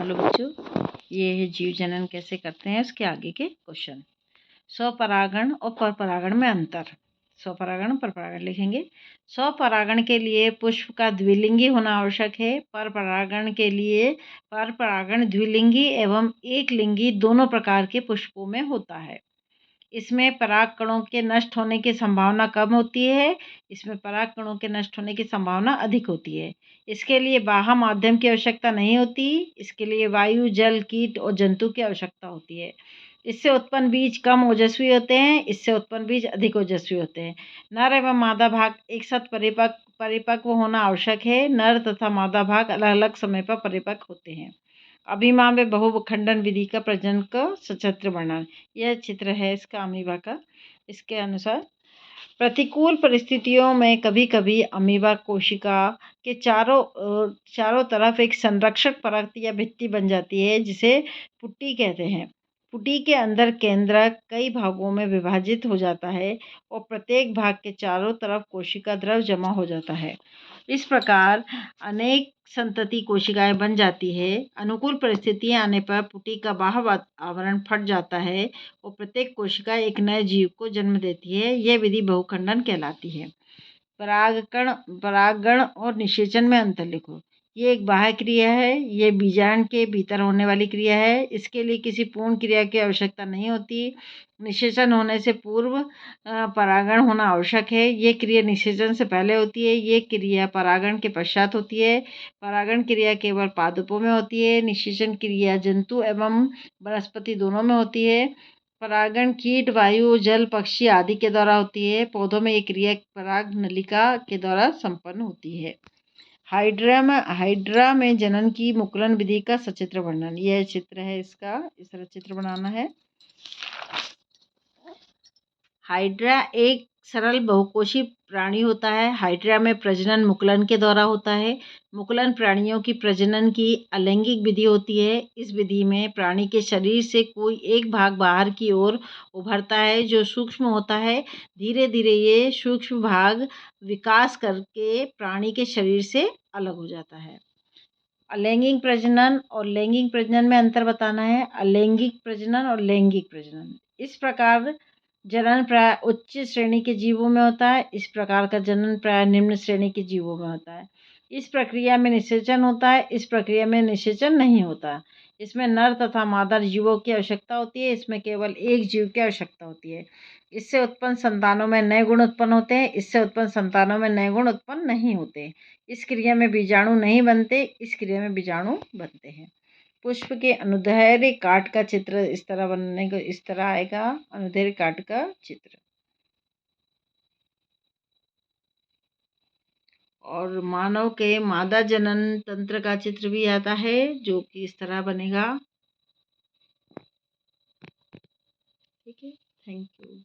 Hello बच्चों, ये है जीव जनन कैसे करते हैं इसके आगे के क्वेश्चन। स्वपरागण और परपरागण में अंतर। स्वपरागण परपरागण लिखेंगे। स्वपरागण के लिए पुष्प का द्विलिंगी होना आवश्यक है। परपरागण के लिए परपरागण द्विलिंगी एवं एक लिंगी दोनों प्रकार के पुष्पों में होता है। इसमें पराग कणों के नष्ट होने की संभावना कम होती है। इसमें पराग कणों के नष्ट होने की संभावना अधिक होती है। इसके लिए बाह्य माध्यम की आवश्यकता नहीं होती। इसके लिए वायु, जल, कीट और जंतु की आवश्यकता होती है। इससे उत्पन्न बीज कम ओजस्वी होते हैं, इससे उत्पन्न बीज अधिक ओजस्वी होते हैं। नर एवं मादा भाग एक साथ परिपक्व होना आवश्यक है। नर तथा मादा भाग अलग अलग समय पर परिपक्व होते हैं। अमीबा में बहुखंडन विधि का प्रजनन का सचित्र वर्णन। यह चित्र है इसका अमीबा का। इसके अनुसार प्रतिकूल परिस्थितियों में कभी कभी अमीबा कोशिका के चारों तरफ एक संरक्षक परत या भित्ति बन जाती है, जिसे पुट्टी कहते हैं। पुट्टी के अंदर केंद्रक कई भागों में विभाजित हो जाता है और प्रत्येक भाग के चारों तरफ कोशिका द्रव जमा हो जाता है। इस प्रकार अनेक संतति कोशिकाएं बन जाती है। अनुकूल परिस्थितियां आने पर पुट्टी का बाह्य आवरण फट जाता है और प्रत्येक कोशिका एक नए जीव को जन्म देती है। यह विधि बहुखंडन कहलाती है। परागण और निषेचन में अंतर लिखो। ये एक बाह्य क्रिया है, ये बीजांड के भीतर होने वाली क्रिया है। इसके लिए किसी पूर्ण क्रिया की आवश्यकता नहीं होती। निषेचन होने से पूर्व परागण होना आवश्यक है। ये क्रिया निषेचन से पहले होती है, ये क्रिया परागण के पश्चात होती है। परागण क्रिया केवल पादपों में होती है। निषेचन क्रिया जंतु एवं वनस्पति दोनों में होती है। परागण कीट, वायु, जल, पक्षी आदि के द्वारा होती है। पौधों में ये क्रिया पराग नलिका के द्वारा संपन्न होती है। हाइड्रा में जनन की मुकुलन विधि का सचित्र वर्णन। यह चित्र है इसका, इस तरह चित्र बनाना है। हाइड्रा एक सरल बहुकोषीय प्राणी होता है। हाइड्रा में प्रजनन मुकुलन के द्वारा होता है। मुकुलन प्राणियों की प्रजनन की अलैंगिक विधि होती है। इस विधि में प्राणी के शरीर से कोई एक भाग बाहर की ओर उभरता है, जो सूक्ष्म होता है। धीरे धीरे ये सूक्ष्म भाग विकास करके प्राणी के शरीर से अलग हो जाता है। अलैंगिक प्रजनन और लैंगिक प्रजनन में अंतर बताना है। अलैंगिक प्रजनन और लैंगिक प्रजनन। इस प्रकार जनन प्राय उच्च श्रेणी के जीवों में होता है। इस प्रकार का जनन प्राय निम्न श्रेणी के जीवों में होता है। इस प्रक्रिया में निषेचन होता है, इस प्रक्रिया में निषेचन नहीं होता। इसमें नर तथा मादा जीवों की आवश्यकता होती है। इसमें केवल एक जीव की आवश्यकता होती है। इससे उत्पन्न संतानों में नए गुण उत्पन्न होते हैं, इससे उत्पन्न संतानों में नए गुण उत्पन्न नहीं होते। इस क्रिया में बीजाणु नहीं बनते, इस क्रिया में बीजाणु बनते हैं। पुष्प के अनुदैर्घ्य काट का चित्र इस तरह बनने को इस तरह आएगा। अनुदैर्घ्य काट का चित्र और मानव के मादा जनन तंत्र का चित्र भी आता है, जो कि इस तरह बनेगा। ठीक है, थैंक यू।